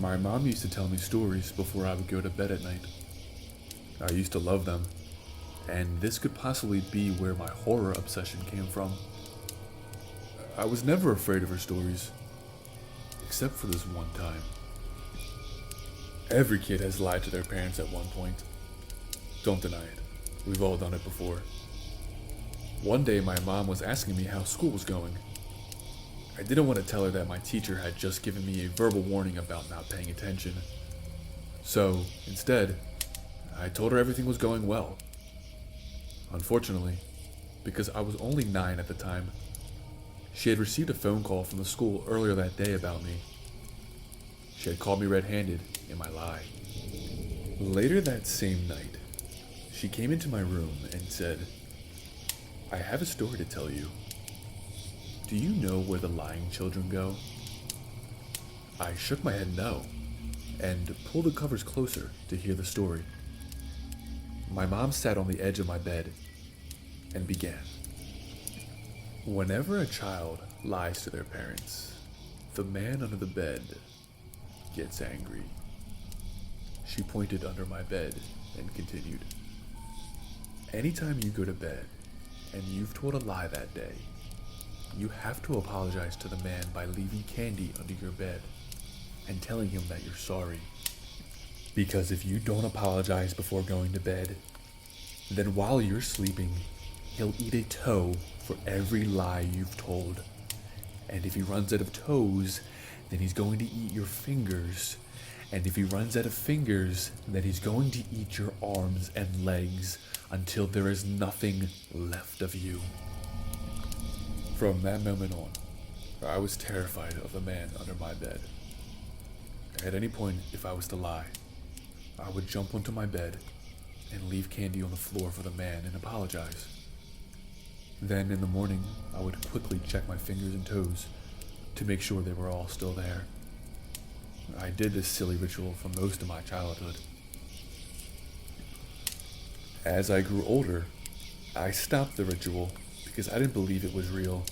My mom used to tell me stories before I would go to bed at night. I used to love them, and this could possibly be where my horror obsession came from. I was never afraid of her stories, except for this one time. Every kid has lied to their parents at one point. Don't deny it. We've all done it before. One day my mom was asking me how school was going. I didn't want to tell her that my teacher had just given me a verbal warning about not paying attention. So, instead, I told her everything was going well. Unfortunately, because I was only 9 at the time, she had received a phone call from the school earlier that day about me. She had caught me red-handed in my lie. Later that same night, she came into my room and said, "I have a story to tell you. Do you know where the lying children go?" I shook my head no, and pulled the covers closer to hear the story. My mom sat on the edge of my bed and began. "Whenever a child lies to their parents, the man under the bed gets angry." She pointed under my bed and continued. "Anytime you go to bed and you've told a lie that day, you have to apologize to the man by leaving candy under your bed and telling him that you're sorry. Because if you don't apologize before going to bed, then while you're sleeping, he'll eat a toe for every lie you've told. And if he runs out of toes, then he's going to eat your fingers. And if he runs out of fingers, then he's going to eat your arms and legs until there is nothing left of you." From that moment on, I was terrified of the man under my bed. At any point, if I was to lie, I would jump onto my bed and leave candy on the floor for the man and apologize. Then in the morning, I would quickly check my fingers and toes to make sure they were all still there. I did this silly ritual for most of my childhood. As I grew older, I stopped the ritual because I didn't believe it was real,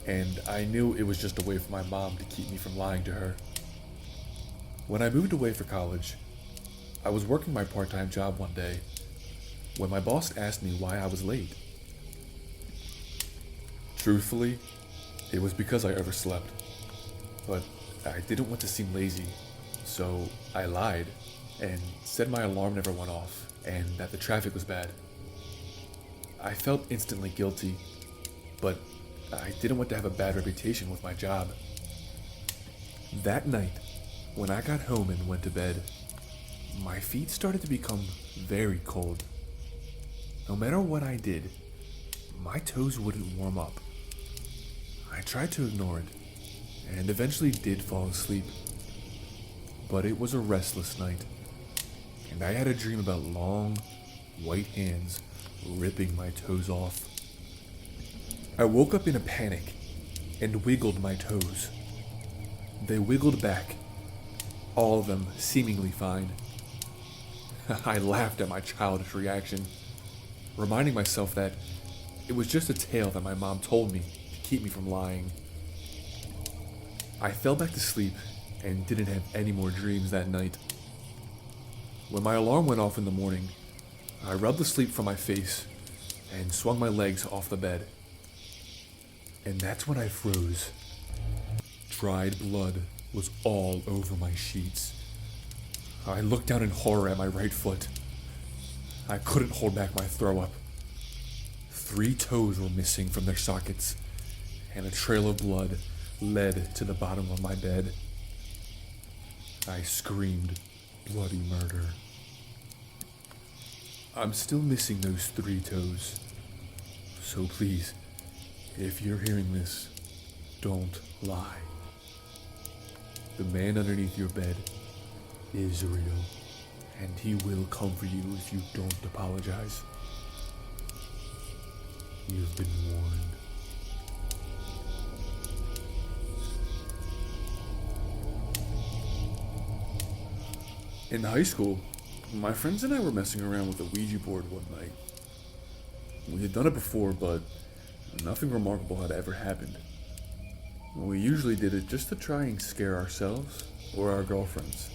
and I knew it was just a way for my mom to keep me from lying to her. When I moved away for college, I was working my part-time job one day when my boss asked me why I was late. Truthfully, it was because I overslept, but I didn't want to seem lazy, so I lied and said my alarm never went off and that the traffic was bad. I felt instantly guilty, but I didn't want to have a bad reputation with my job. That night, when I got home and went to bed, my feet started to become very cold. No matter what I did, my toes wouldn't warm up. I tried to ignore it, and eventually did fall asleep. But it was a restless night, and I had a dream about long, white hands ripping my toes off. I woke up in a panic and wiggled my toes. They wiggled back, all of them seemingly fine. I laughed at my childish reaction, reminding myself that it was just a tale that my mom told me to keep me from lying. I fell back to sleep and didn't have any more dreams that night. When my alarm went off in the morning, I rubbed the sleep from my face and swung my legs off the bed. And that's when I froze. Dried blood was all over my sheets. I looked down in horror at my right foot. I couldn't hold back my throw-up. 3 toes were missing from their sockets, and a trail of blood led to the bottom of my bed. I screamed bloody murder. I'm still missing those 3 toes. So please, if you're hearing this, don't lie. The man underneath your bed is real, and he will come for you if you don't apologize. You've been warned. In high school, my friends and I were messing around with a Ouija board one night. We had done it before, but nothing remarkable had ever happened. We usually did it just to try and scare ourselves or our girlfriends.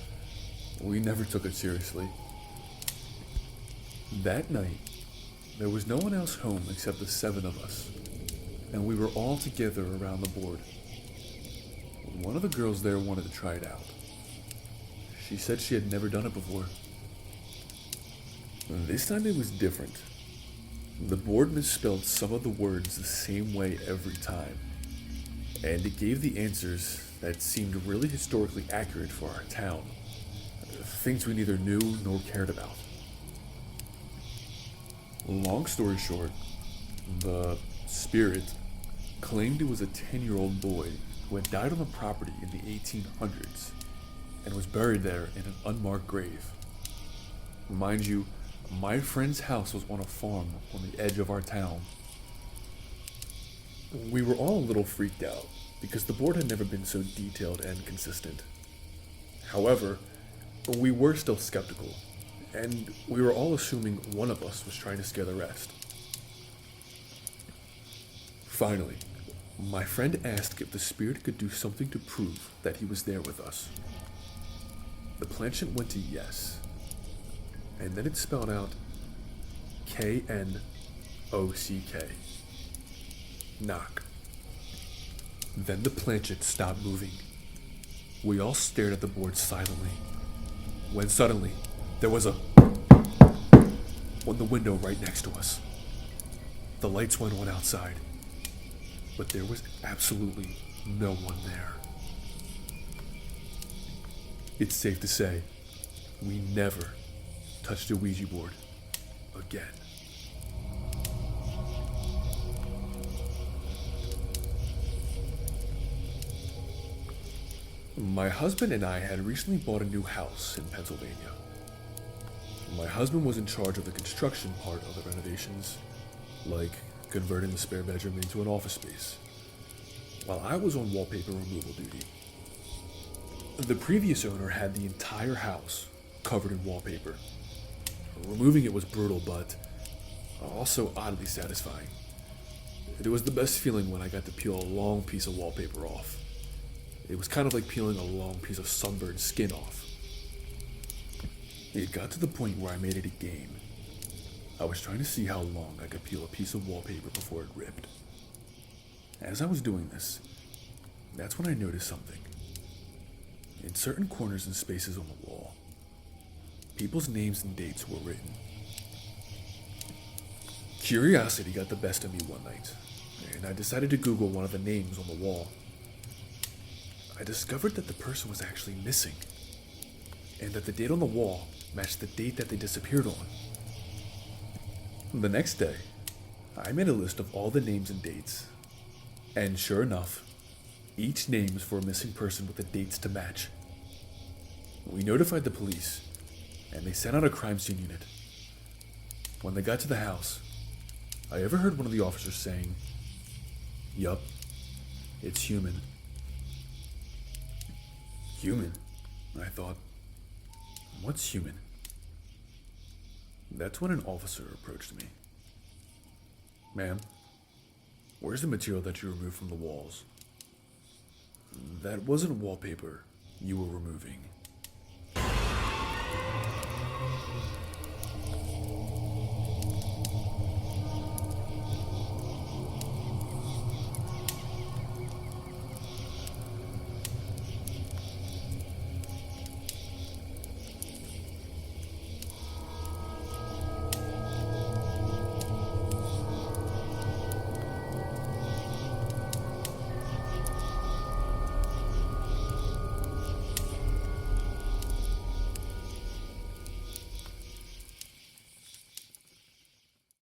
We never took it seriously. That night, there was no one else home except the 7 of us, and we were all together around the board. One of the girls there wanted to try it out. She said she had never done it before. This time it was different. The board misspelled some of the words the same way every time, and it gave the answers that seemed really historically accurate for our town. Things we neither knew nor cared about. Long story short, the spirit claimed it was a 10-year-old boy who had died on the property in the 1800s and was buried there in an unmarked grave. Mind you, my friend's house was on a farm on the edge of our town. We were all a little freaked out because the board had never been so detailed and consistent. However, we were still skeptical, and we were all assuming one of us was trying to scare the rest. Finally, my friend asked if the spirit could do something to prove that he was there with us. The planchette went to yes, and then it spelled out Knock. Knock. Then the planchette stopped moving. We all stared at the board silently, when suddenly there was on the window right next to us. The lights went on outside, but there was absolutely no one there. It's safe to say, we never touched a Ouija board again. My husband and I had recently bought a new house in Pennsylvania. My husband was in charge of the construction part of the renovations, like converting the spare bedroom into an office space, while I was on wallpaper removal duty. The previous owner had the entire house covered in wallpaper. Removing it was brutal, but also oddly satisfying. It was the best feeling when I got to peel a long piece of wallpaper off. It was kind of like peeling a long piece of sunburned skin off. It got to the point where I made it a game. I was trying to see how long I could peel a piece of wallpaper before it ripped. As I was doing this, that's when I noticed something. In certain corners and spaces on the wall, people's names and dates were written. Curiosity got the best of me one night, and I decided to Google one of the names on the wall. I discovered that the person was actually missing, and that the date on the wall matched the date that they disappeared on. The next day, I made a list of all the names and dates, and sure enough, each name was for a missing person with the dates to match. We notified the police, and they sent out a crime scene unit. When they got to the house, I overheard one of the officers saying, "Yup, it's human." Human? I thought. What's human? That's when an officer approached me. "Ma'am, where's the material that you removed from the walls?" "That wasn't wallpaper you were removing,"